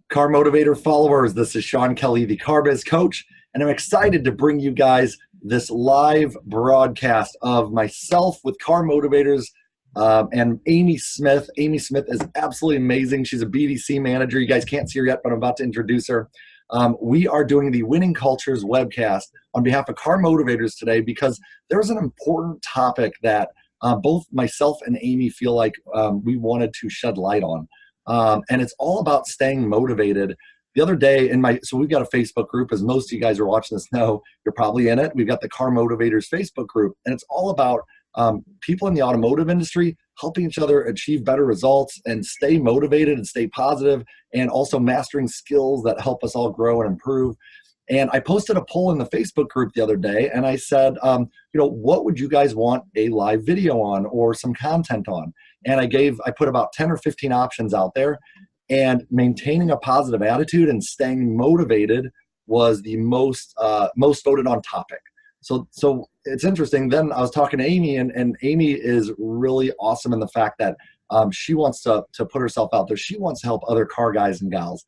Car Motivator followers, this is Sean Kelley, the Car Biz Coach, and I'm excited to bring you guys this live broadcast of myself with Car Motivators and Aimee Smith. Aimee Smith is absolutely amazing. She's a BDC manager. You guys can't see her yet, but I'm about to introduce her. We are doing the Winning Cultures webcast on behalf of Car Motivators today because there's an important topic that both myself and Aimee feel like we wanted to shed light on. And it's all about staying motivated. The other day so we've got a Facebook group, as most of you guys are watching this know, you're probably in it. We've got the Car Motivators Facebook group, and it's all about people in the automotive industry helping each other achieve better results and stay motivated and stay positive, and also mastering skills that help us all grow and improve. And I posted a poll in the Facebook group the other day, and I said, what would you guys want a live video on or some content on? And I put about 10 or 15 options out there, and maintaining a positive attitude and staying motivated was the most voted on topic. So it's interesting. Then I was talking to Aimee, and Aimee is really awesome in the fact that she wants to put herself out there. She wants to help other car guys and gals.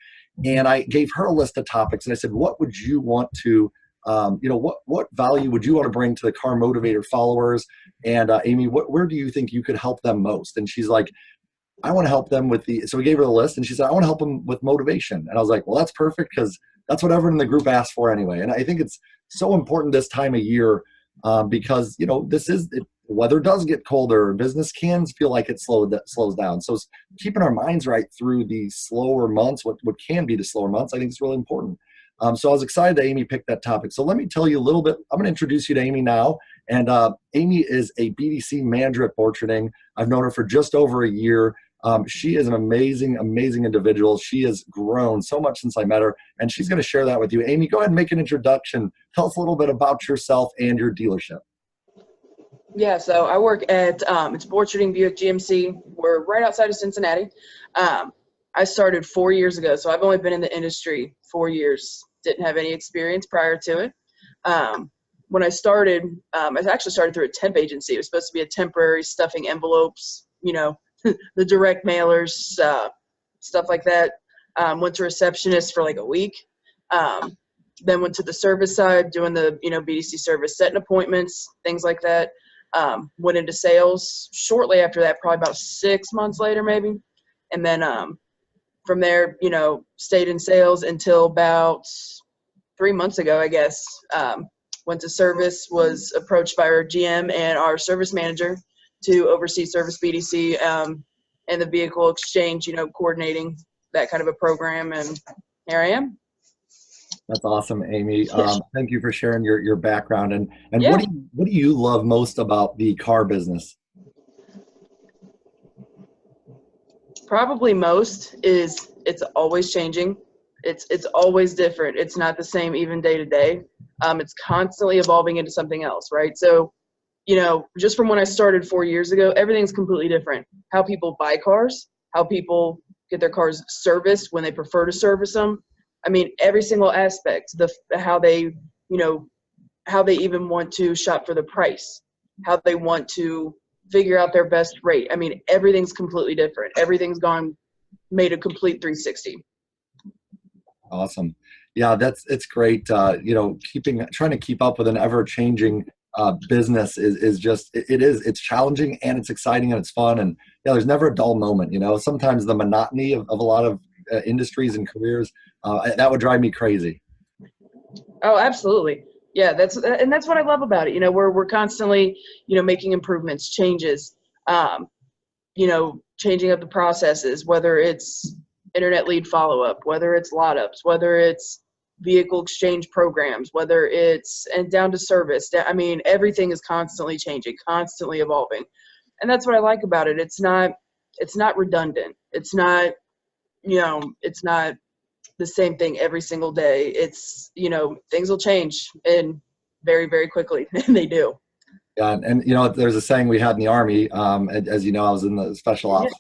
And I gave her a list of topics, and I said, what would you want to, what value would you want to bring to the Car Motivator followers? And Aimee, where do you think you could help them most? And she's like, I want to help them with so we gave her the list, and she said, I want to help them with motivation. And I was like, well, that's perfect, because that's what everyone in the group asked for anyway. And I think it's so important this time of year because, weather does get colder. Business can feel like it slows down. So keeping our minds right through the slower months, what can be the slower months, I think is really important. So I was excited that Aimee picked that topic. So let me tell you a little bit. I'm going to introduce you to Aimee now. And Aimee is a BDC manager at Borcherding. I've known her for just over a year. She is an amazing, amazing individual. She has grown so much since I met her, and she's going to share that with you. Aimee, go ahead and make an introduction. Tell us a little bit about yourself and your dealership. Yeah, so I work at it's Borcherding Buick GMC. We're right outside of Cincinnati. I started 4 years ago, so I've only been in the industry 4 years. Didn't have any experience prior to it. When I started, I actually started through a temp agency. It was supposed to be a temporary stuffing envelopes, the direct mailers, stuff like that. Went to receptionist for like a week. Then went to the service side, doing the BDC service, setting appointments, things like that. Went into sales shortly after that, probably about 6 months later maybe. And then from there, stayed in sales until about 3 months ago, I guess. Went to service, was approached by our GM and our service manager to oversee Service BDC and the vehicle exchange, coordinating that kind of a program. And here I am. That's awesome, Aimee. Thank you for sharing your background. And Yeah. What do you love most about the car business? Probably most is it's always changing. It's always different. It's not the same even day to day. It's constantly evolving into something else, right? So, just from when I started 4 years ago, everything's completely different. How people buy cars, how people get their cars serviced when they prefer to service them. I mean, every single aspect, how they even want to shop for the price, how they want to figure out their best rate. I mean, everything's completely different. Everything's made a complete 360. Awesome. Yeah, it's great. Trying to keep up with an ever-changing business it's challenging, and it's exciting, and it's fun. And there's never a dull moment. Sometimes the monotony of a lot of industries and careers, that would drive me crazy. Oh, absolutely. Yeah, that's what I love about it. We're constantly, making improvements, changes, changing up the processes, whether it's internet lead follow-up, whether it's lot ups, whether it's vehicle exchange programs, whether it's and down to service. I mean, everything is constantly changing, constantly evolving. And that's what I like about it. It's not redundant. It's not, it's not the same thing every single day. It's, things will change and very, very quickly, and they do. Yeah. And there's a saying we had in the Army, as you know, I was in the special ops.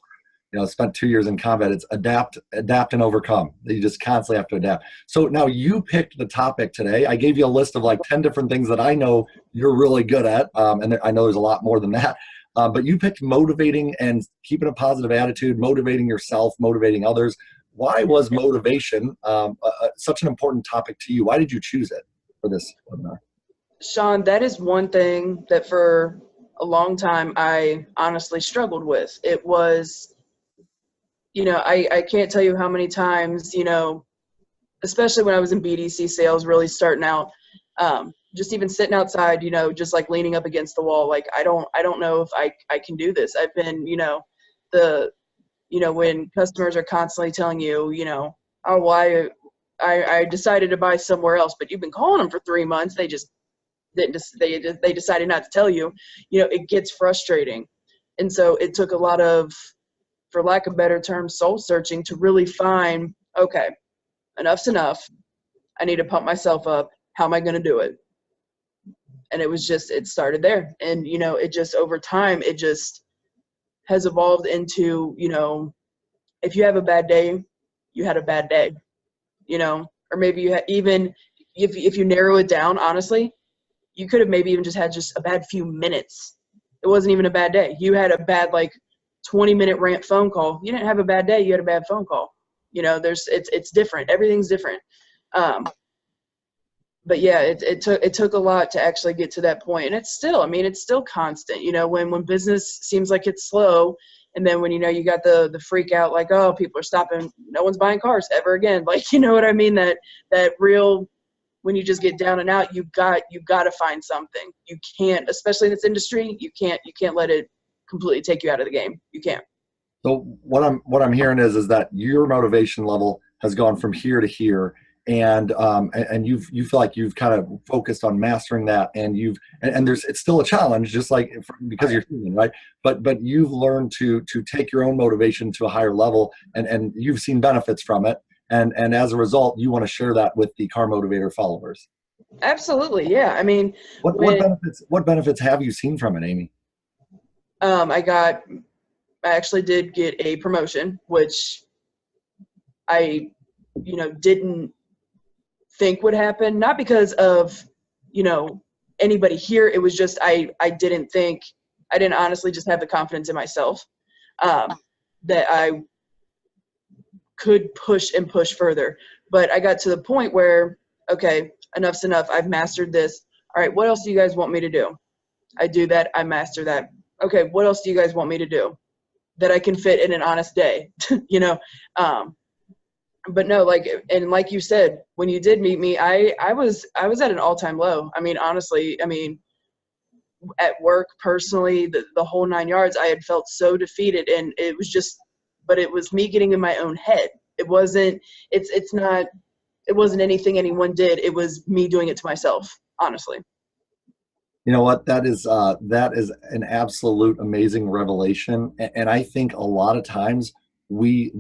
Spent 2 years in combat. It's adapt and overcome. You just constantly have to adapt. So now you picked the topic today. I gave you a list of like 10 different things that I know you're really good at. And I know there's a lot more than that. But you picked motivating and keeping a positive attitude, motivating yourself, motivating others. why was motivation such an important topic to you? Why did you choose it for this webinar? Sean, that is one thing that for a long time I honestly struggled with. It was, I can't tell you how many times, especially when I was in BDC sales, really starting out, just even sitting outside, just like leaning up against the wall, like I don't know if I can do this. I've been, when customers are constantly telling you, oh, why I decided to buy somewhere else, but you've been calling them for 3 months. They just didn't. They decided not to tell you. It gets frustrating, and so it took a lot of, for lack of better term, soul searching to really find, okay, enough's enough. I need to pump myself up. How am I going to do it? And it started there, and it just over time it just has evolved into, if you have a bad day, you had a bad day, or maybe you even if you narrow it down, honestly, you could have maybe even just had just a bad few minutes. It wasn't even a bad day. You had a bad 20-minute rant phone call. You didn't have a bad day. You had a bad phone call. It's different. Everything's different. But yeah, it took a lot to actually get to that point. And it's still constant, when business seems like it's slow. And then when, you got the freak out, like, oh, people are stopping, no one's buying cars ever again. You know what I mean? That real, when you just get down and out, you got to find something. You can't, especially in this industry, you can't let it completely take you out of the game. You can't. So what I'm hearing is that your motivation level has gone from here to here, and you feel like you've kind of focused on mastering that, and it's still a challenge, just like because you're human, right? But you've learned to take your own motivation to a higher level, and you've seen benefits from it, and as a result, you want to share that with the Car Motivator followers. Absolutely, yeah. I mean, what benefits have you seen from it, Aimee? I actually did get a promotion, which I, didn't think would happen. Not because of, anybody here. It was just, I didn't honestly just have the confidence in myself, that I could push further. But I got to the point where, okay, enough's enough. I've mastered this. All right, what else do you guys want me to do? I do that. I master that. Okay, what else do you guys want me to do that I can fit in an honest day? But no, like you said, when you did meet me, I was at an all-time low. I mean, honestly, at work, personally, the whole 9 yards, I had felt so defeated, and it was me getting in my own head. It wasn't anything anyone did. It was me doing it to myself, honestly. You know what? That is an absolute amazing revelation, and I think a lot of times we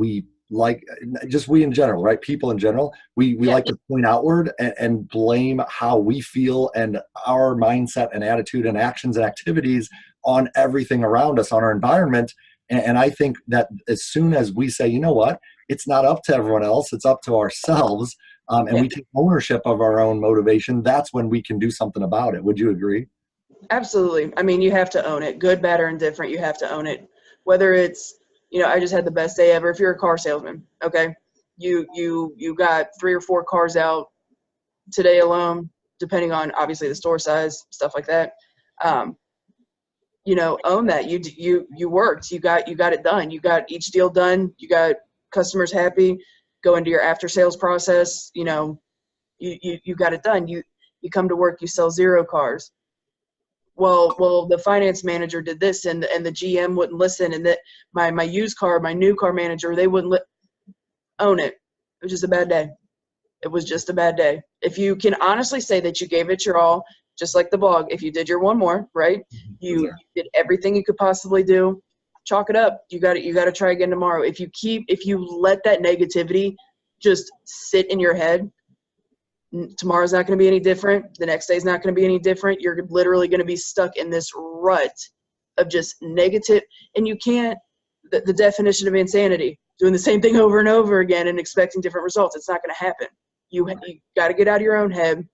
in general, right? People in general, we like to point outward and blame how we feel and our mindset and attitude and actions and activities on everything around us, on our environment. And I think that as soon as we say, you know what, it's not up to everyone else, it's up to ourselves, and we take ownership of our own motivation, that's when we can do something about it. Would you agree? Absolutely. I mean, you have to own it. Good, bad, or indifferent, you have to own it. Whether it's, I just had the best day ever. If you're a car salesman, okay, you got 3 or 4 cars out today alone, depending on obviously the store size, stuff like that. Own that. You worked. You got it done. You got each deal done. You got customers happy. Go into your after sales process. You got it done. You come to work. You sell 0 cars. Well, the finance manager did this, and the GM wouldn't listen, and that my new car manager, they wouldn't own it. It was just a bad day. It was just a bad day. If you can honestly say that you gave it your all, just like the blog, if you did your one more, right? You did everything you could possibly do. Chalk it up. You got to try again tomorrow. If you let that negativity just sit in your head, tomorrow's not going to be any different. The next day's not going to be any different. You're literally going to be stuck in this rut of just negative. And you can't, the definition of insanity, doing the same thing over and over again and expecting different results. It's not going to happen. You got to get out of your own head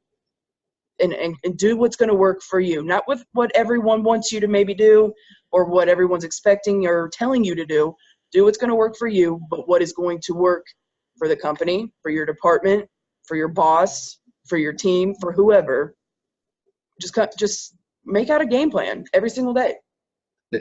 and do what's going to work for you. Not with what everyone wants you to maybe do or what everyone's expecting or telling you to do. Do what's going to work for you, but what is going to work for the company, for your department, for your boss, for your team, for whoever. Just make out a game plan every single day.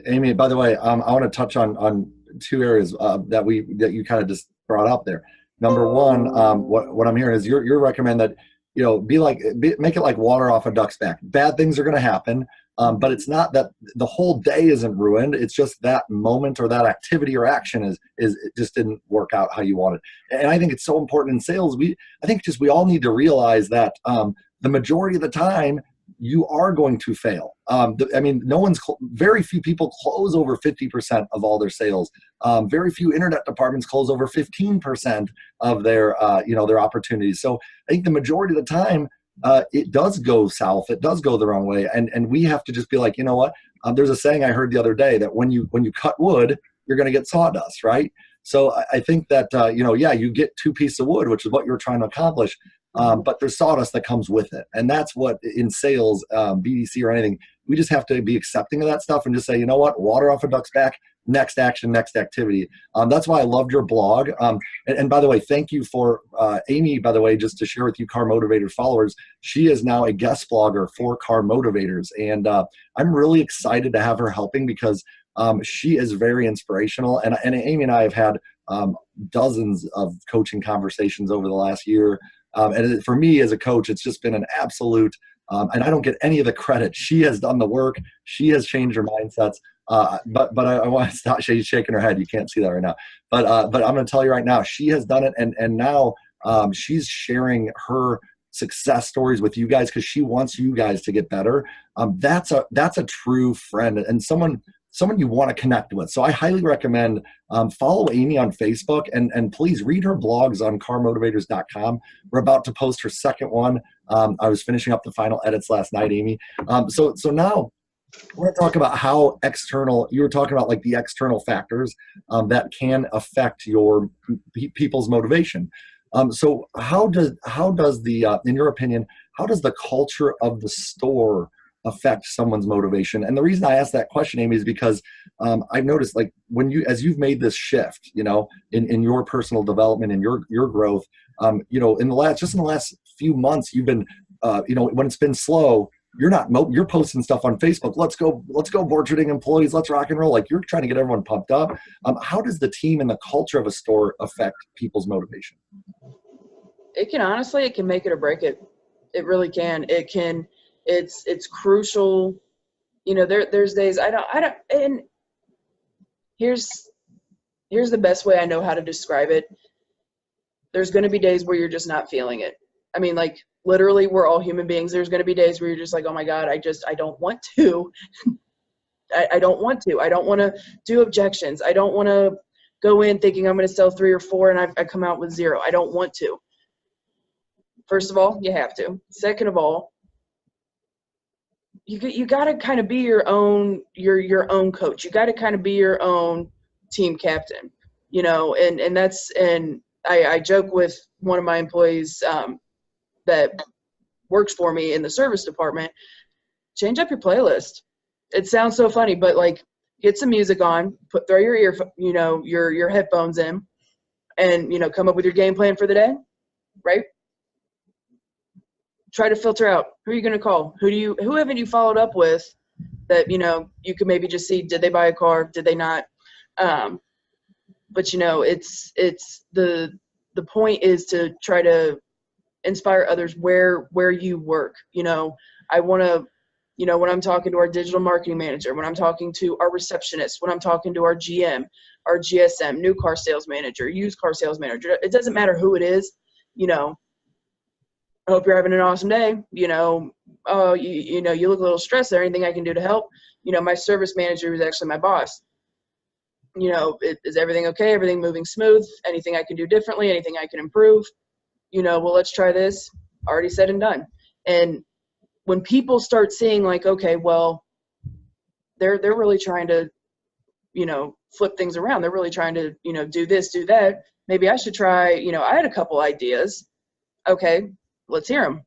Aimee, by the way, I want to touch on two areas that you kind of just brought up there. Number one, what I'm hearing is you're recommend that, make it like water off a duck's back. Bad things are going to happen, but it's not that the whole day isn't ruined. It's just that moment or that activity or action is it just didn't work out how you wanted. And I think it's so important in sales. We all need to realize that the majority of the time, you are going to fail. Very few people close over 50% of all their sales. Very few internet departments close over 15% of their opportunities. So I think the majority of the time, it does go south. It does go the wrong way. And we have to just be like, you know what? There's a saying I heard the other day that when you cut wood, you're going to get sawdust, right? So I think that, you get 2 pieces of wood, which is what you're trying to accomplish. But there's sawdust that comes with it. And that's what in sales, BDC or anything, we just have to be accepting of that stuff and just say, you know what, water off a duck's back, next action, next activity. That's why I loved your blog. And by the way, thank you for Aimee, by the way, just to share with you Car Motivator followers, she is now a guest blogger for Car Motivators. And I'm really excited to have her helping because she is very inspirational. And Aimee and I have had dozens of coaching conversations over the last year. And for me as a coach, it's just been an absolute, and I don't get any of the credit. She has done the work. She has changed her mindsets. But I want to stop. She's shaking her head. You can't see that right now. But I'm going to tell you right now, she has done it. And now she's sharing her success stories with you guys because she wants you guys to get better. That's a true friend and someone you want to connect with. So I highly recommend follow Aimee on Facebook and please read her blogs on carmotivators.com. We're about to post her second one. I was finishing up the final edits last night, Aimee. So now we're going to talk about how you were talking about like the external factors that can affect your people's motivation. So how does the, in your opinion, how does the culture of the store affect someone's motivation? And the reason I asked that question, Aimee, is because I've noticed like as you've made this shift, in your personal development and your growth, in the last few months, you've been, when it's been slow, you're posting stuff on Facebook. Let's go Borcherding employees. Let's rock and roll. Like you're trying to get everyone pumped up. How does the team and the culture of a store affect people's motivation? It can make it or break it. It really can. It can. It's crucial. There's days I don't, and here's the best way I know how to describe it. There's going to be days where you're just not feeling it. I mean, like literally we're all human beings. There's going to be days where you're just like, oh my God, I don't want to. I don't want to. I don't want to do objections. I don't want to go in thinking I'm going to sell 3 or 4 and I come out with 0. I don't want to. First of all, you have to. Second of all, you got to kind of be your own coach. You got to kind of be your own team captain, and I joke with one of my employees that works for me in the service department, change up your playlist. It sounds so funny, but like get some music on, throw your headphones in and, come up with your game plan for the day, right? Try to filter out who are you going to call? Who haven't you followed up with that, you could maybe just see, did they buy a car? Did they not? But it's the point is to try to inspire others where you work. I want to, when I'm talking to our digital marketing manager, when I'm talking to our receptionist, when I'm talking to our GM, our GSM, new car sales manager, used car sales manager, it doesn't matter who it is, I hope you're having an awesome day. You look a little stressed. Is there anything I can do to help? My service manager is actually my boss. Is everything okay? Everything moving smooth? Anything I can do differently? Anything I can improve? Well, let's try this. Already said and done. And when people start seeing like, okay, well, they're really trying to, flip things around. They're really trying to, do this, do that. Maybe I should try, I had a couple ideas. Okay, let's hear them.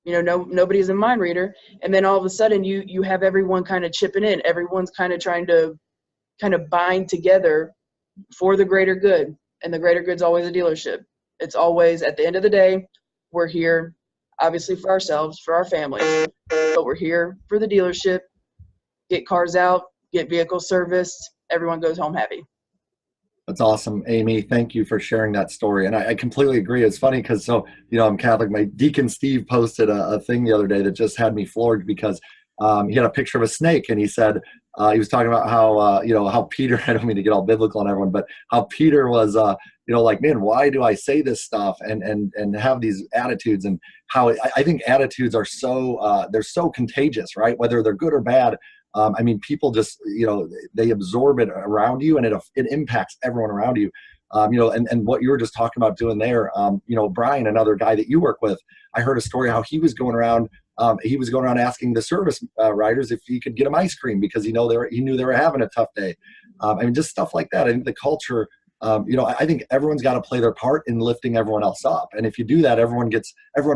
Nobody's a mind reader. And then all of a sudden you have everyone kind of chipping in. Everyone's kind of trying to bind together for the greater good. And the greater good's always a dealership. It's always, at the end of the day, we're here obviously for ourselves, for our families, but we're here for the dealership, get cars out, get vehicles serviced, everyone goes home happy. That's awesome, Aimee. Thank you for sharing that story. And I completely agree. It's funny because, so, I'm Catholic. My deacon Steve posted a thing the other day that just had me floored because he had a picture of a snake, and he said, he was talking about how, how Peter, I don't mean to get all biblical on everyone, but how Peter was, like, man, why do I say this stuff and have these attitudes, and how I think attitudes are so, they're so contagious, right? Whether they're good or bad. People just, they absorb it around you, and it impacts everyone around you. And what you were just talking about doing there, Brian, another guy that you work with, I heard a story how he was going around asking the service riders if he could get them ice cream because he knew they were having a tough day. Just stuff like that. I think the culture, I think everyone's got to play their part in lifting everyone else up. And if you do that, everyone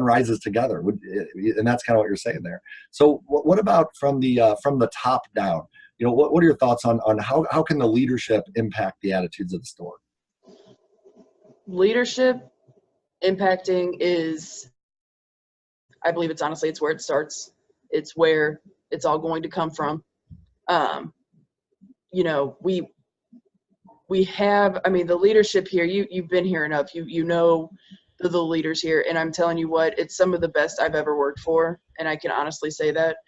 rises together. And that's kind of what you're saying there. So what about from the top down? What are your thoughts on how can the leadership impact the attitudes of the store? Leadership impacting is, I believe it's where it starts. It's where it's all going to come from. We have, the leadership here, you've been here enough, you know the leaders here, and I'm telling you what, it's some of the best I've ever worked for, and I can honestly say that.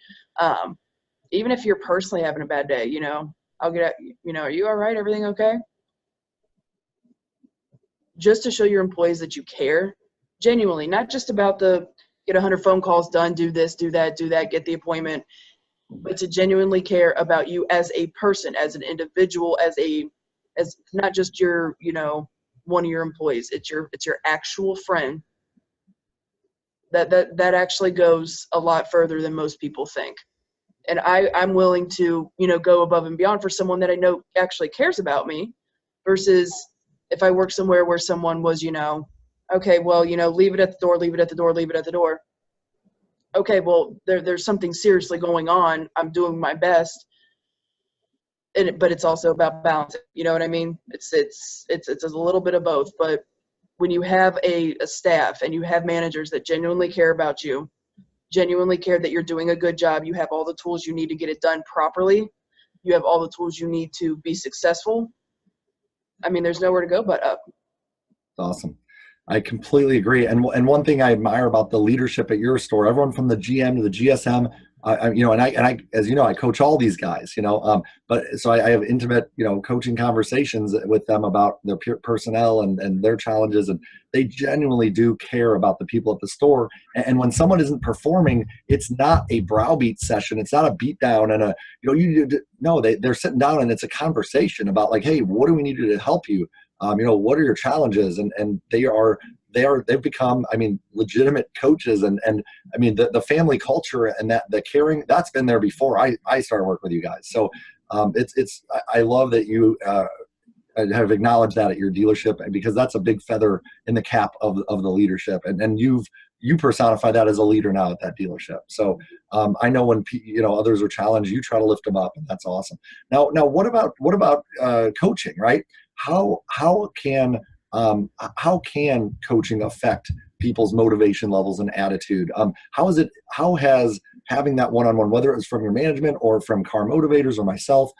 Even if you're personally having a bad day, I'll get at, are you all right? Everything okay? Just to show your employees that you care, genuinely, not just about the get 100 phone calls done, do this, do that, get the appointment, but to genuinely care about you as a person, as an individual, as not just your, one of your employees, it's your actual friend. That actually goes a lot further than most people think. And I'm willing to, go above and beyond for someone that I know actually cares about me, versus if I work somewhere where someone was, okay, well, leave it at the door, leave it at the door, leave it at the door. Okay, well, there's something seriously going on. I'm doing my best. But it's also about balance. You know what I mean? It's a little bit of both. But when you have a staff and you have managers that genuinely care about you, genuinely care that you're doing a good job, you have all the tools you need to get it done properly, you have all the tools you need to be successful, there's nowhere to go but up. Awesome. I completely agree. And one thing I admire about the leadership at your store, everyone from the GM to the GSM, I as you know, I coach all these guys, but so I have intimate, coaching conversations with them about their personnel and their challenges, and they genuinely do care about the people at the store. And when someone isn't performing, it's not a browbeat session. It's not a beat down and they're sitting down and it's a conversation about like, hey, what do we need to do to help you? What are your challenges? And they've become, legitimate coaches, and the family culture and that the caring, that's been there before I started working with you guys. So I love that you have acknowledged that at your dealership, because that's a big feather in the cap of the leadership, and you personify that as a leader now at that dealership. So I know when others are challenged, you try to lift them up, and that's awesome. Now what about coaching, right? How can coaching affect people's motivation levels and attitude? How has having that one-on-one, whether it's from your management or from Car Motivators or myself,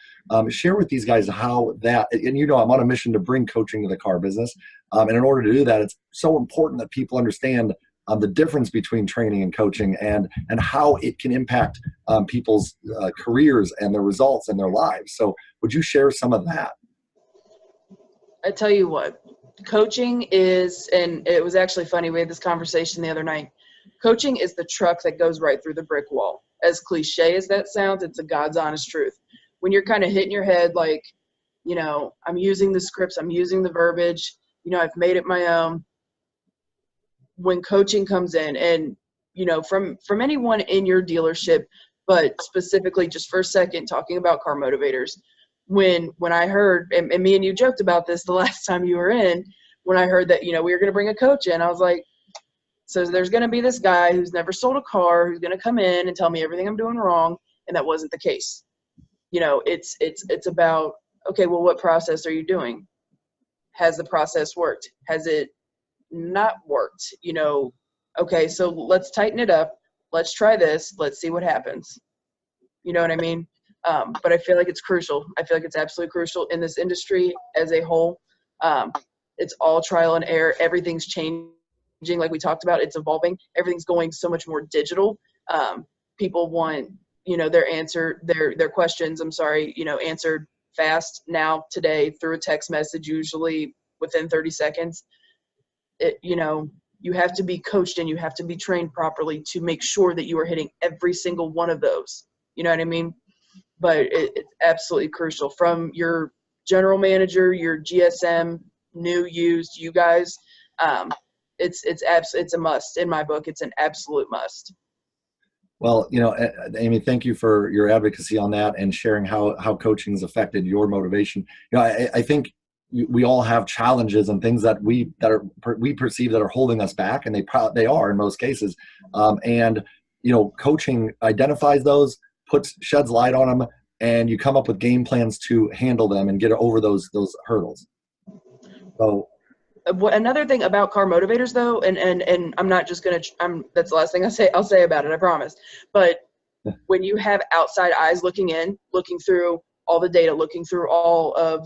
share with these guys how that, and I'm on a mission to bring coaching to the car business. And in order to do that, it's so important that people understand the difference between training and coaching, and how it can impact people's careers and their results and their lives. So would you share some of that? I tell you what, coaching is, and it was actually funny, we had this conversation the other night. Coaching is the truck that goes right through the brick wall. As cliche as that sounds, it's a God's honest truth. When you're kind of hitting your head like, I'm using the scripts, I'm using the verbiage, I've made it my own. When coaching comes in, and, from anyone in your dealership, but specifically just for a second talking about Car Motivators, when I heard, and me and you joked about this the last time you were in, when I heard that, we were going to bring a coach in, I was like, so there's going to be this guy who's never sold a car, who's going to come in and tell me everything I'm doing wrong. And that wasn't the case. It's about, okay, well, what process are you doing? Has the process worked? Has it, not worked. Okay, so let's tighten it up. Let's try this. Let's see what happens. You know what I mean? But I feel like it's crucial. I feel like it's absolutely crucial in this industry as a whole. It's all trial and error. Everything's changing. Like we talked about, it's evolving. Everything's going so much more digital. People want, their questions, answered fast now, today, through a text message, usually within 30 seconds. You have to be coached and you have to be trained properly to make sure that you are hitting every single one of those. You know what I mean? But it's absolutely crucial, from your general manager, your GSM, new, used, you guys. It's a must in my book. It's an absolute must. Well, Aimee, thank you for your advocacy on that and sharing how coaching has affected your motivation. I think we all have challenges and things that we perceive that are holding us back, and they are in most cases. And coaching identifies those, sheds light on them, and you come up with game plans to handle them and get over those hurdles. So another thing about car motivators, though, and I'm not just gonna that's the last thing I'll say about it, I promise. But when you have outside eyes looking through all the data, looking through all of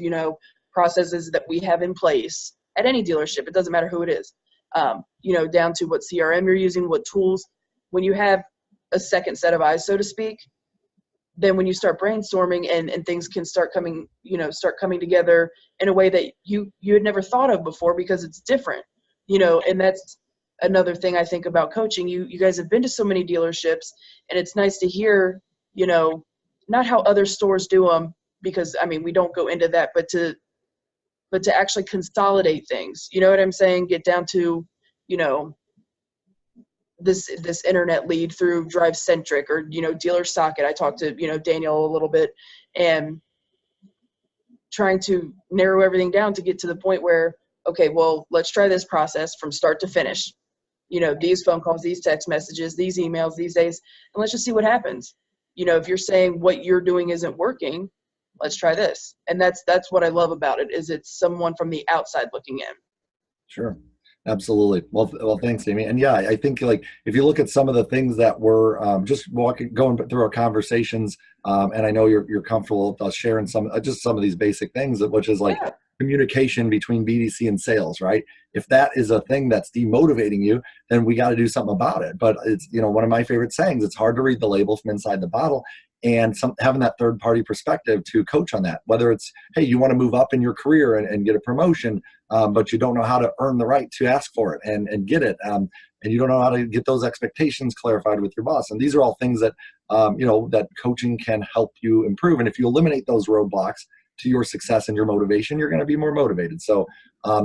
processes that we have in place at any dealership, it doesn't matter who it is, down to what CRM you're using, what tools. When you have a second set of eyes, so to speak, then when you start brainstorming and things can start coming together in a way that you had never thought of before, because it's different, and that's another thing I think about coaching. You guys have been to so many dealerships, and it's nice to hear, not how other stores do them, because we don't go into that, but to actually consolidate things, you know what I'm saying? Get down to, this internet lead through Drive Centric or, Dealer Socket. I talked to, Daniel a little bit, and trying to narrow everything down to get to the point where, okay, well, let's try this process from start to finish. These phone calls, these text messages, these emails, these days, and let's just see what happens. If you're saying what you're doing isn't working, let's try this. And that's what I love about it, is it's someone from the outside looking in. Sure. Absolutely. Well, thanks, Aimee. And yeah, I think if you look at some of the things that we're just going through our conversations, and I know you're comfortable with us sharing some of these basic things, which is communication between BDC and sales, right? If that is a thing that's demotivating you, then we got to do something about it. But it's one of my favorite sayings: it's hard to read the label from inside the bottle. And having that third party perspective to coach on that, whether it's, hey, you want to move up in your career and get a promotion, but you don't know how to earn the right to ask for it and get it. And you don't know how to get those expectations clarified with your boss. And these are all things that, that coaching can help you improve. And if you eliminate those roadblocks to your success and your motivation, you're going to be more motivated. So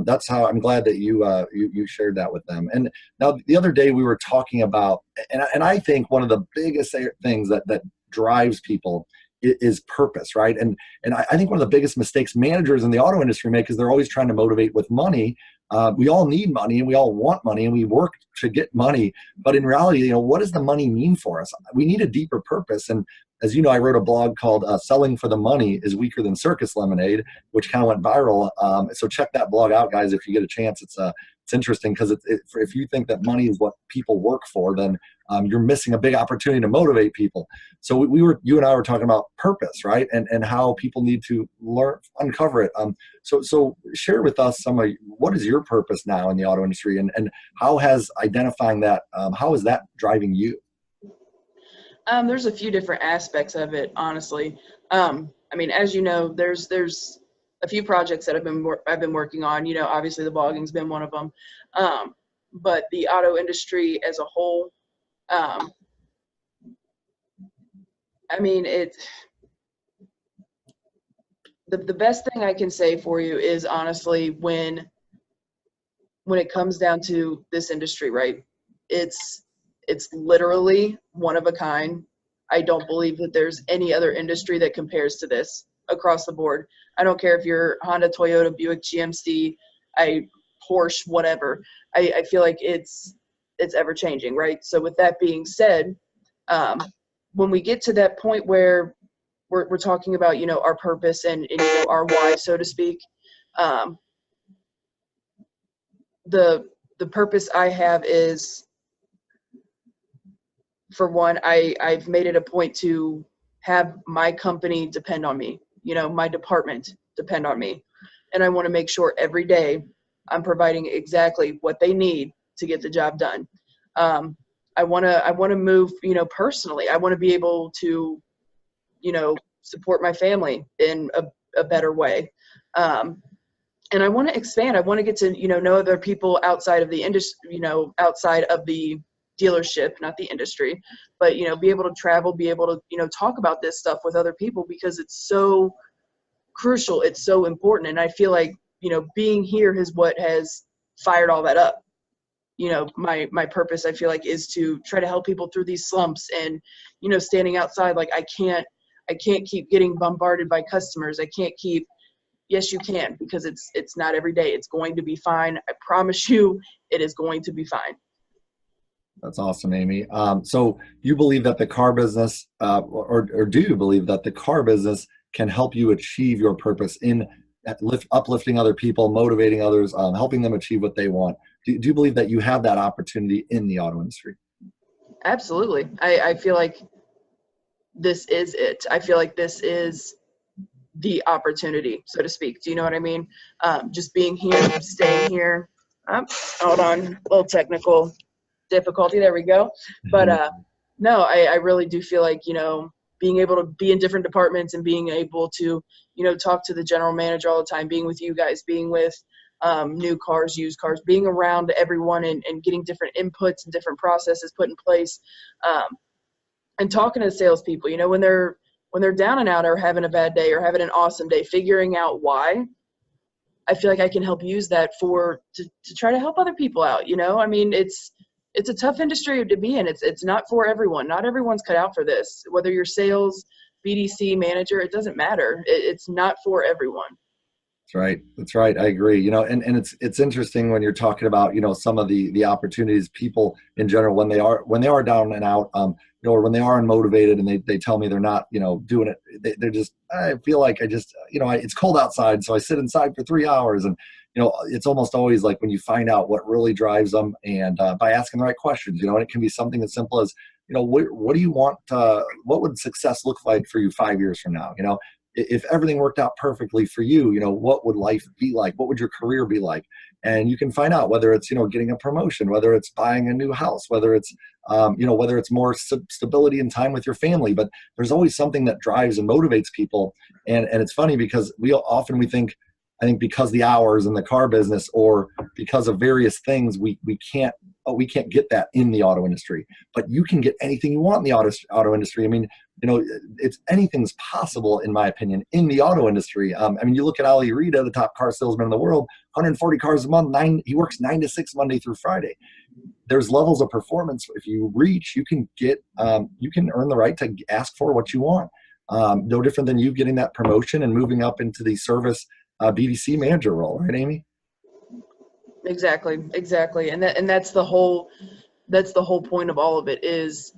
that's how I'm glad that you shared that with them. And now the other day we were talking about, and I think one of the biggest things that drives people is purpose, right? And I think one of the biggest mistakes managers in the auto industry make is they're always trying to motivate with money. We all need money and we all want money and we work to get money. But in reality, what does the money mean for us? We need a deeper purpose. And as you know, I wrote a blog called Selling for the Money is Weaker Than Circus Lemonade, which kind of went viral. So check that blog out, guys, if you get a chance. It's interesting because if you think that money is what people work for, then you're missing a big opportunity to motivate people. So you and I were talking about purpose, right? And how people need to uncover it. So share with us what is your purpose now in the auto industry, and how has identifying that, how is that driving you? There's a few different aspects of it, honestly. As you know, there's a few projects that I've been working on. Obviously the blogging's been one of them. But the auto industry as a whole, the best thing I can say for you is, honestly, when it comes down to this industry, right? It's literally one of a kind. I don't believe that there's any other industry that compares to this across the board. I don't care if you're Honda, Toyota, Buick, GMC, Porsche, whatever. I feel like it's ever changing, right? So with that being said, when we get to that point where we're talking about, our purpose and our why, so to speak, the the purpose I have is, for one, I've made it a point to have my company depend on me, my department depend on me. And I want to make sure every day I'm providing exactly what they need to get the job done. I want to move, personally. I want to be able to, support my family in a better way. And I want to expand. I want to get to, know other people outside of the industry, outside of the dealership, not the industry, but, be able to travel, be able to, talk about this stuff with other people, because it's so crucial. It's so important. And I feel like, being here is what has fired all that up. My purpose, I feel like, is to try to help people through these slumps and, standing outside. Like, I can't keep getting bombarded by customers. I can't keep, yes, you can, because it's not every day. It's going to be fine. I promise you, it is going to be fine. That's awesome, Aimee. So you believe that the car business, or do you believe that the car business can help you achieve your purpose in uplifting other people, motivating others, helping them achieve what they want? Do you believe that you have that opportunity in the auto industry? Absolutely. I feel like this is it. I feel like this is the opportunity, so to speak. Do you know what I mean? Just being here, staying here. Hold on, a little technical difficulty. There we go. But no, I really do feel like, being able to be in different departments and being able to, talk to the general manager all the time, being with you guys, being with new cars, used cars, being around everyone and getting different inputs and different processes put in place, and talking to salespeople, when they're down and out or having a bad day or having an awesome day, figuring out why. I feel like I can help use that to try to help other people out. I mean, it's a tough industry to be in. It's not for everyone. Not everyone's cut out for this. Whether you're sales, BDC manager, it doesn't matter. It's not for everyone. That's right. I agree. And it's interesting when you're talking about, some of the opportunities people in general, when they are down and out, or when they are unmotivated and they tell me they're not, doing it, they're just, I feel like it's cold outside, so I sit inside for 3 hours. And, it's almost always like when you find out what really drives them, and by asking the right questions, and it can be something as simple as, what do you want, what would success look like for you 5 years from now? If everything worked out perfectly for you, what would life be like? What would your career be like? And you can find out whether it's, getting a promotion, whether it's buying a new house, whether it's, whether it's more stability and time with your family. But there's always something that drives and motivates people. And it's funny because we think, I think because the hours in the car business or because of various things, we can't get that in the auto industry. But you can get anything you want in the auto industry. I mean, anything's possible, in my opinion, in the auto industry. I mean, you look at Ali Rida, the top car salesman in the world, 140 cars a month, he works 9 to 6 Monday through Friday. There's levels of performance. If you reach, you can earn the right to ask for what you want. No different than you getting that promotion and moving up into the service BDC manager role, right, Aimee? Exactly. And that's the whole point of all of it is,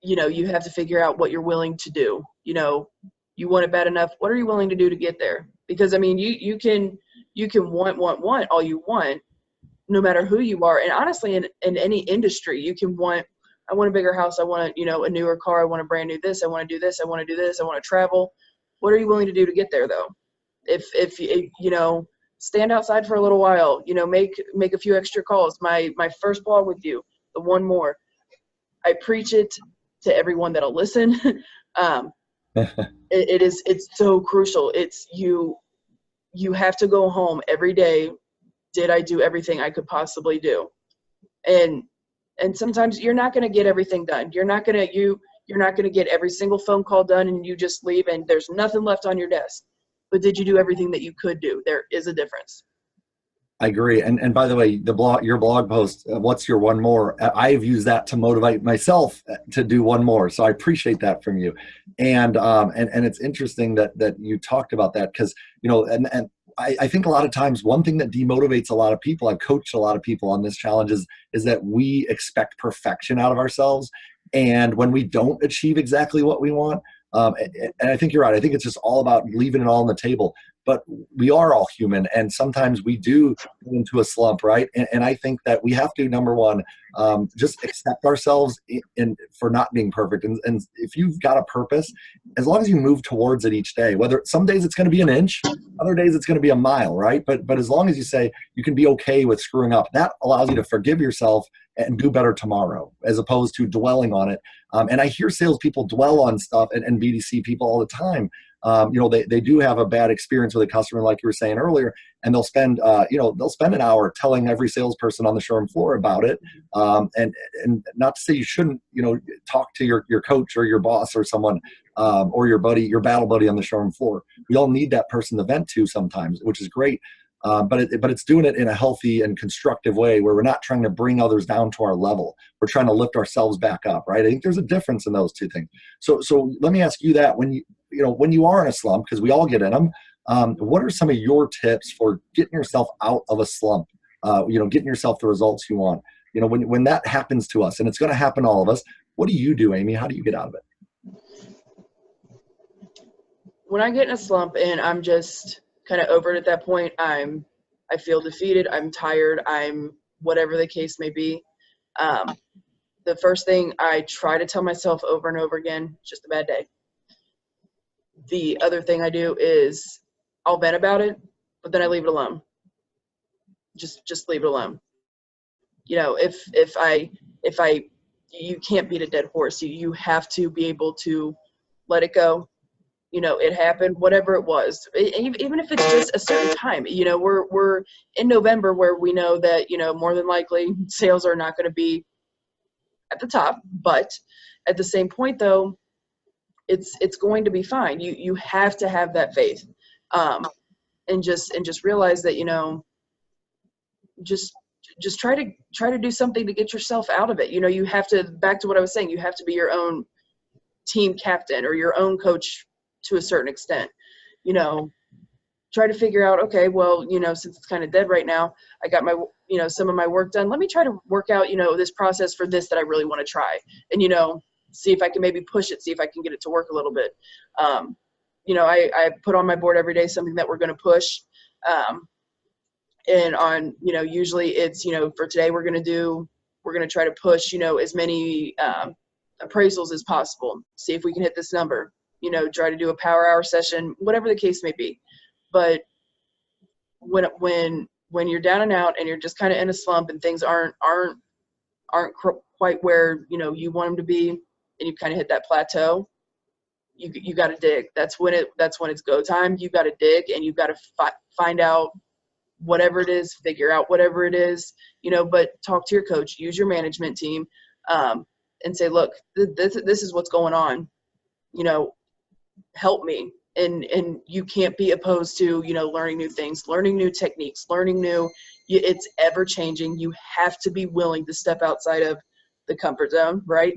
you have to figure out what you're willing to do. You want it bad enough. What are you willing to do to get there? Because I mean, you can want all you want, no matter who you are. And honestly, in any industry, you can want, I want a bigger house. I want a newer car. I want a brand new this. I want to do this. I want to do this. I want to travel. What are you willing to do to get there, though? If stand outside for a little while, make a few extra calls. My first blog with you, the one more, I preach it to everyone that'll listen. It's so crucial. It's you have to go home every day. Did I do everything I could possibly do? And sometimes you're not going to get everything done. You're not going to get every single phone call done and you just leave and there's nothing left on your desk. But did you do everything that you could do? There is a difference. I agree. And by the way, your blog post, what's your one more? I've used that to motivate myself to do one more. So I appreciate that from you. And it's interesting that you talked about that because, and I think a lot of times one thing that demotivates a lot of people, I've coached a lot of people on this challenge is that we expect perfection out of ourselves. And when we don't achieve exactly what we want, and I think you're right. I think it's just all about leaving it all on the table. but we are all human, and sometimes we do go into a slump, right? And I think that we have to, number one, just accept ourselves for not being perfect. And if you've got a purpose, as long as you move towards it each day, whether some days it's going to be an inch, other days it's going to be a mile, right? But as long as you say you can be okay with screwing up, that allows you to forgive yourself and do better tomorrow, as opposed to dwelling on it. And I hear salespeople dwell on stuff, and BDC people all the time. They do have a bad experience with a customer, like you were saying earlier, and they'll spend an hour telling every salesperson on the showroom floor about it. And not to say you shouldn't, talk to your coach or your boss or someone, or your buddy, your battle buddy on the showroom floor. We all need that person to vent to sometimes, which is great. But it's doing it in a healthy and constructive way, where we're not trying to bring others down to our level. We're trying to lift ourselves back up, right? I think there's a difference in those two things. So let me ask you that, when you are in a slump, because we all get in them, what are some of your tips for getting yourself out of a slump? Getting yourself the results you want. When that happens to us, and it's going to happen to all of us, what do you do, Aimee? How do you get out of it? When I get in a slump and I'm just kind of over it at that point, I feel defeated, I'm tired, I'm whatever the case may be. The first thing I try to tell myself over and over again, just a bad day. The other thing I do is I'll vent about it, but then I leave it alone. Just leave it alone. You can't beat a dead horse. You have to be able to let it go. It happened, whatever it was, even if it's just a certain time. We're in November, where we know that, more than likely sales are not going to be at the top, but at the same point though, it's going to be fine. You have to have that faith, and just realize that, just try to do something to get yourself out of it. You have to, back to what I was saying, you have to be your own team captain or your own coach to a certain extent. Try to figure out, okay, well, since it's kind of dead right now, I got my, some of my work done. Let me try to work out, this process for this that I really want to try, and, see if I can maybe push it, see if I can get it to work a little bit. I put on my board every day something that we're going to push. And on, usually it's, for today we're going to try to push, as many appraisals as possible. See if we can hit this number, try to do a power hour session, whatever the case may be. But when you're down and out and you're just kind of in a slump and things aren't quite where, you want them to be, and you kind of hit that plateau, you got to dig. That's when it's go time. You got to dig, and you got to find out whatever it is, figure out whatever it is, but talk to your coach, use your management team, and say, look, this is what's going on, help me. And you can't be opposed to, learning new things, learning new techniques, it's ever changing. You have to be willing to step outside of the comfort zone, right?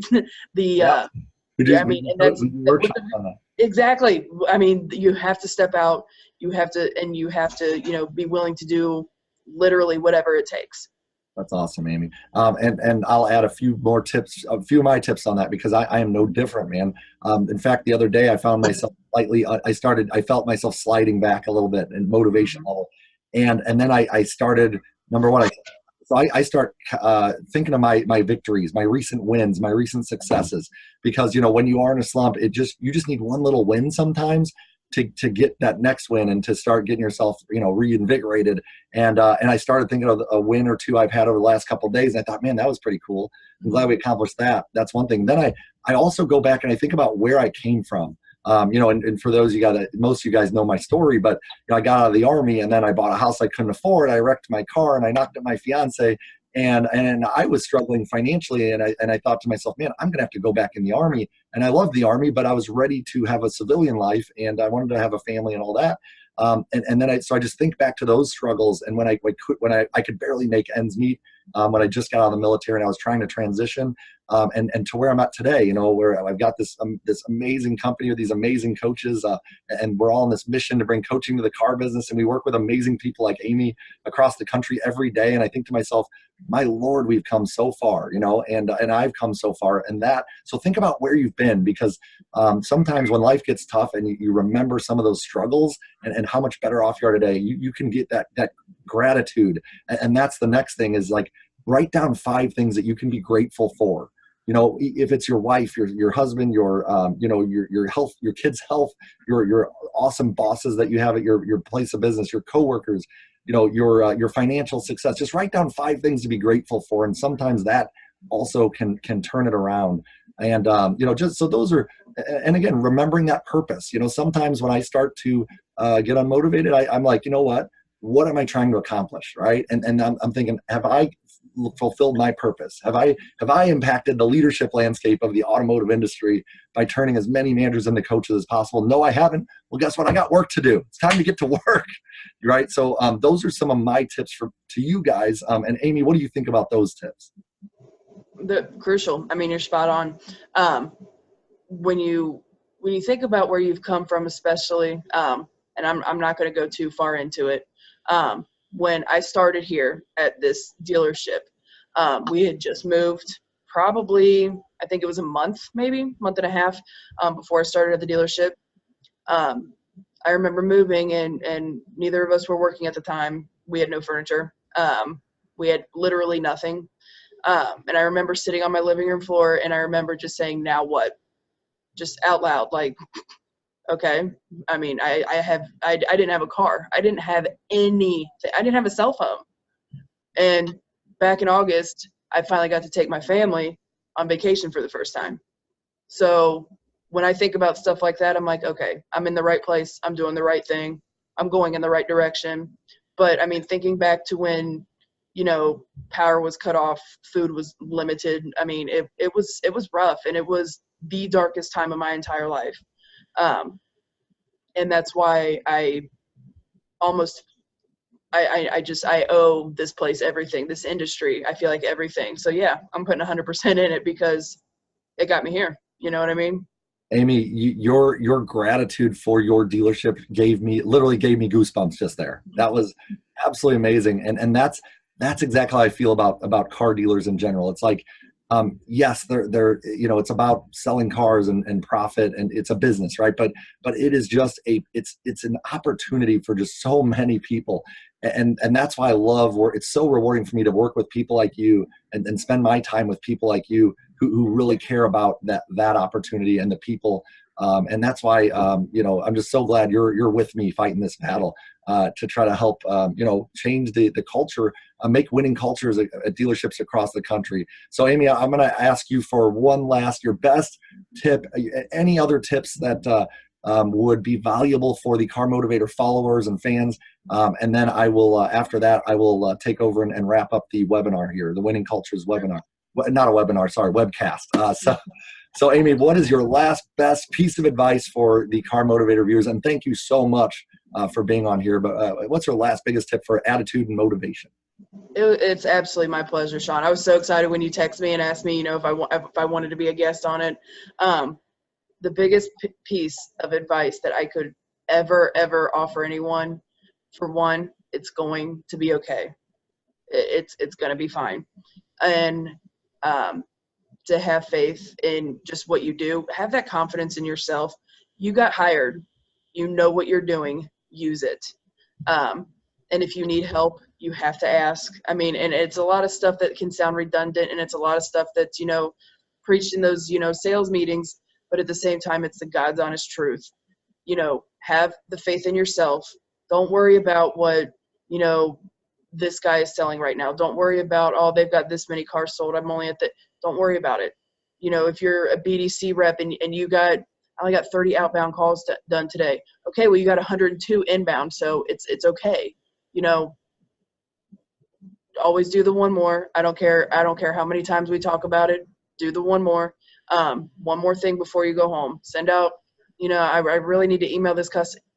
Exactly. I mean, you have to step out, you have to, be willing to do literally whatever it takes. That's awesome, Aimee. And I'll add a few of my tips on that, because I am no different, man. In fact, the other day I found myself I felt myself sliding back a little bit in motivation level. And then I started, number one, I start thinking of my victories, my recent wins, my recent successes, because, when you are in a slump, you just need one little win sometimes to get that next win and to start getting yourself, reinvigorated. And I started thinking of a win or two I've had over the last couple of days. And I thought, man, that was pretty cool. I'm glad we accomplished that. That's one thing. Then I also go back and I think about where I came from. And for those most of you guys know my story, but I got out of the Army, and then I bought a house I couldn't afford. I wrecked my car, and I knocked up my fiance, and I was struggling financially. And I thought to myself, man, I'm going to have to go back in the Army. And I love the Army, but I was ready to have a civilian life, and I wanted to have a family and all that. And then I just think back to those struggles, and when I could barely make ends meet, when I just got out of the military and I was trying to transition, and to where I'm at today, where I've got this amazing company with these amazing coaches, and we're all on this mission to bring coaching to the car business, and we work with amazing people like Aimee across the country every day. And I think to myself, my Lord, we've come so far, and I've come so far. And so think about where you've been, because sometimes when life gets tough and you remember some of those struggles and how much better off you are today, you can get that gratitude. And that's the next thing, is like, write down 5 things that you can be grateful for. If it's your wife, your husband, your health, your kids' health, your awesome bosses that you have at your place of business, your coworkers, your financial success. Just write down 5 things to be grateful for, and sometimes that also can turn it around. And just so those are, and again, remembering that purpose. Sometimes when I start to get unmotivated, I'm like, what am I trying to accomplish, right? And I'm thinking, have I fulfilled my purpose? Have I impacted the leadership landscape of the automotive industry by turning as many managers into coaches as possible? No, I haven't. Well, guess what? I got work to do. It's time to get to work, right? So those are some of my tips to you guys. And Aimee, what do you think about those tips? The crucial. I mean, you're spot on. When you think about where you've come from, especially, and I'm not going to go too far into it. When I started here at this dealership, we had just moved, probably, I think it was a month and a half, before I started at the dealership. I remember moving, and neither of us were working at the time. We had no furniture. We had literally nothing. And I remember sitting on my living room floor, and I remember just saying, now what? Just out loud, like, okay. I mean, I didn't have a car. I didn't have anything. I didn't have a cell phone. And back in August, I finally got to take my family on vacation for the first time. So when I think about stuff like that, I'm like, okay, I'm in the right place. I'm doing the right thing. I'm going in the right direction. But I mean, thinking back to when, power was cut off, food was limited. I mean, it was rough, and it was the darkest time of my entire life. And that's why I owe this place everything, this industry. I feel like everything. So yeah, I'm putting 100% in it because it got me here. You know what I mean? Aimee, your gratitude for your dealership literally gave me goosebumps just there. That was absolutely amazing. And that's exactly how I feel about car dealers in general. It's like, yes, they're it's about selling cars and profit, and it's a business, right? But it is just it's an opportunity for just so many people. And that's why I love it's so rewarding for me to work with people like you and spend my time with people like you who really care about that opportunity and the people. And that's why, I'm just so glad you're with me fighting this battle to try to help, change the culture, make winning cultures at dealerships across the country. So Aimee, I'm going to ask you for your best tip, any other tips that would be valuable for the Car Motivator followers and fans. And then I will, after that, I will take over and wrap up the webinar here, the Winning Cultures webinar. Not a webinar, sorry, webcast. So Aimee, what is your last best piece of advice for the Car Motivator viewers? And thank you so much for being on here. But what's your last biggest tip for attitude and motivation? It's absolutely my pleasure, Sean. I was so excited when you texted me and asked me, if I wanted to be a guest on it. The biggest piece of advice that I could ever offer anyone, for one, it's going to be okay. It's going to be fine. And to have faith in just what you do, have that confidence in yourself. You got hired, you know what you're doing, use it. And if you need help, you have to ask. I mean, and it's a lot of stuff that can sound redundant, and it's a lot of stuff that's, preached in those, sales meetings, but at the same time, it's the God's honest truth. Have the faith in yourself. Don't worry about what, this guy is selling right now. Don't worry about, oh, they've got this many cars sold, I'm only at the, don't worry about it. If you're a BDC rep and I only got 30 outbound calls done today. Okay, well, you got 102 inbound, so it's okay. Always do the one more. I don't care how many times we talk about it. Do the one more. One more thing before you go home. Send out, I really need to email this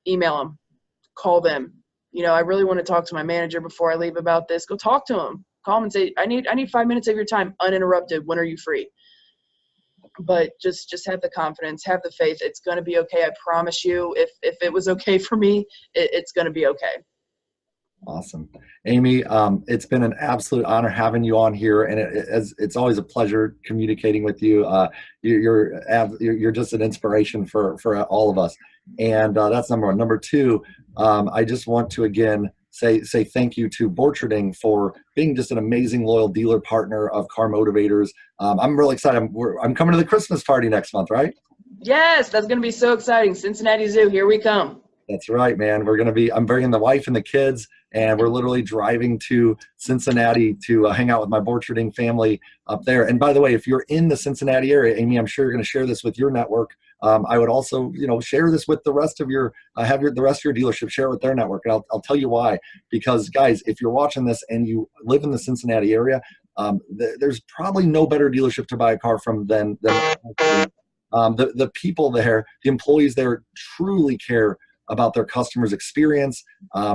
email them, call them. I really want to talk to my manager before I leave about this. Go talk to them. Call them and say, I need 5 minutes of your time uninterrupted. When are you free? but just have the confidence, have the faith. It's going to be okay. I promise you, if it was okay for me, it's going to be okay. Awesome. Aimee, it's been an absolute honor having you on here, and it's always a pleasure communicating with you. You're just an inspiration for all of us, and that's number one. Number two, I just want to again say thank you to Borcherding for being just an amazing loyal dealer partner of Car Motivators. I'm really excited. I'm coming to the Christmas party next month, right? Yes, that's going to be so exciting. Cincinnati Zoo, here we come. That's right, man. I'm bringing the wife and the kids, and we're literally driving to Cincinnati to hang out with my Borcherding family up there. And by the way, if you're in the Cincinnati area, Aimee, I'm sure you're going to share this with your network. I would also, share this with the rest of your, the rest of your dealership, share it with their network. And I'll tell you why. Because guys, if you're watching this and you live in the Cincinnati area, there's probably no better dealership to buy a car from than the people there, the employees there truly care about their customers' experience.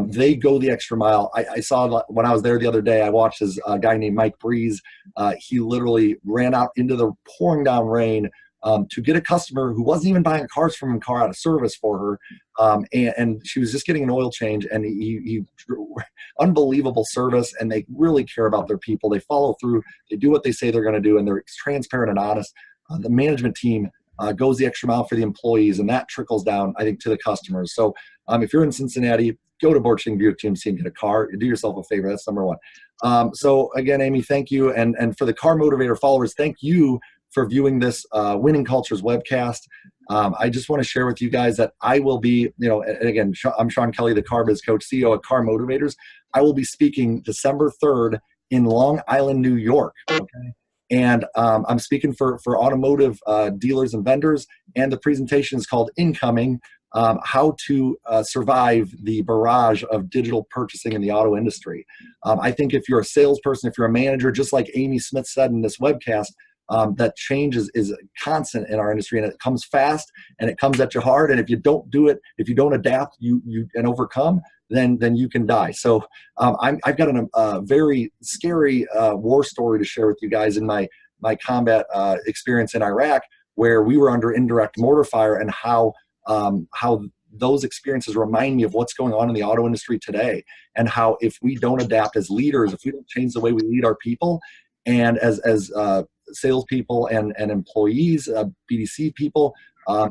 They go the extra mile. I saw when I was there the other day, I watched this guy named Mike Breeze. He literally ran out into the pouring down rain to get a customer who wasn't even buying cars from him, car out of service for her. And she was just getting an oil change, and he unbelievable service, and they really care about their people. They follow through. They do what they say they're going to do, and they're transparent and honest. The management team goes the extra mile for the employees, and that trickles down, I think, to the customers. So if you're in Cincinnati, go to Borcherding Buick GMC and get a car. Do yourself a favor. That's number one. So again, Aimee, thank you. And for the Car Motivator followers, thank you for viewing this Winning Cultures webcast. I just want to share with you guys that I will be, and again, I'm Sean Kelley, the Car Biz Coach, CEO of Car Motivators. I will be speaking December 3rd in Long Island, New York. Okay. And I'm speaking for automotive dealers and vendors, and the presentation is called Incoming, How to Survive the Barrage of Digital Purchasing in the Auto Industry. I think if you're a salesperson, if you're a manager, just like Aimee Smith said in this webcast, that change is constant in our industry, and it comes fast and it comes at you hard. And if you don't do it, if you don't adapt and overcome, then you can die. So I've got a very scary war story to share with you guys in my combat experience in Iraq, where we were under indirect mortar fire, and how those experiences remind me of what's going on in the auto industry today, and how if we don't adapt as leaders, if we don't change the way we lead our people, and as salespeople and employees, BDC people,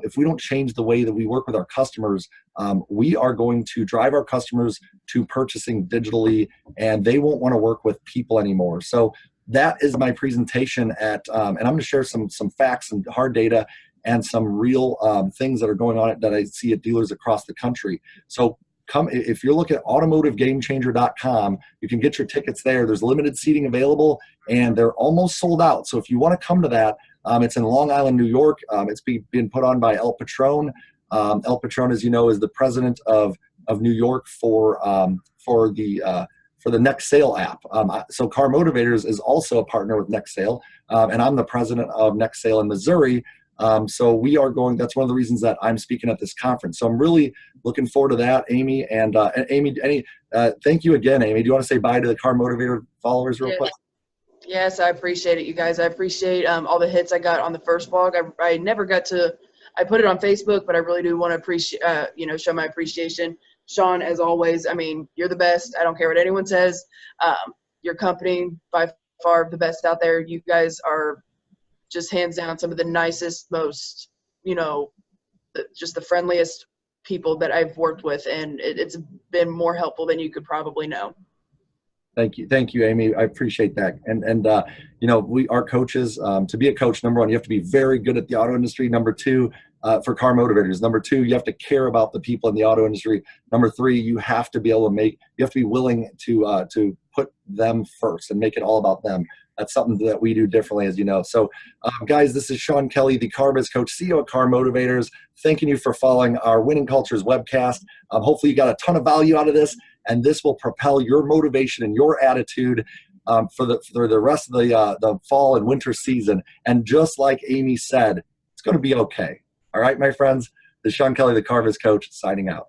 if we don't change the way that we work with our customers, we are going to drive our customers to purchasing digitally, and they won't want to work with people anymore. So that is my presentation and I'm going to share some facts and hard data and some real things that are going on that I see at dealers across the country. So if you're looking at automotivegamechanger.com, you can get your tickets there. There's limited seating available, and they're almost sold out. So if you want to come to that, it's in Long Island, New York. It's being put on by El Patron. El Patron, as you know, is the president of New York for the Next Sale app. So Car Motivators is also a partner with Next Sale, and I'm the president of Next Sale in Missouri. So we are going, that's one of the reasons that I'm speaking at this conference. So I'm really looking forward to that, Aimee. And Aimee, thank you again, Aimee. Do you want to say bye to the Car Motivator followers real quick? Yes, I appreciate it, you guys. I appreciate all the hits I got on the first blog. I never got to, I put it on Facebook, but I really do want to appreciate, show my appreciation. Sean, as always, I mean, you're the best. I don't care what anyone says. Your company, by far the best out there. You guys are just hands down some of the nicest, most, just the friendliest people that I've worked with, and it's been more helpful than you could probably know. Thank you, Aimee. I appreciate that. And we are coaches. To be a coach, number one, you have to be very good at the auto industry. Number two, for Car Motivators. Number two, you have to care about the people in the auto industry. Number three, you have to be able to you have to be willing to put them first and make it all about them. That's something that we do differently, as you know. So, guys, this is Sean Kelley, the Car Biz Coach, CEO of Car Motivators, thanking you for following our Winning Cultures webcast. Hopefully you got a ton of value out of this, and this will propel your motivation and your attitude for the rest of the fall and winter season. And just like Aimee said, it's going to be okay. All right, my friends, this is Sean Kelley, the Car Biz Coach, signing out.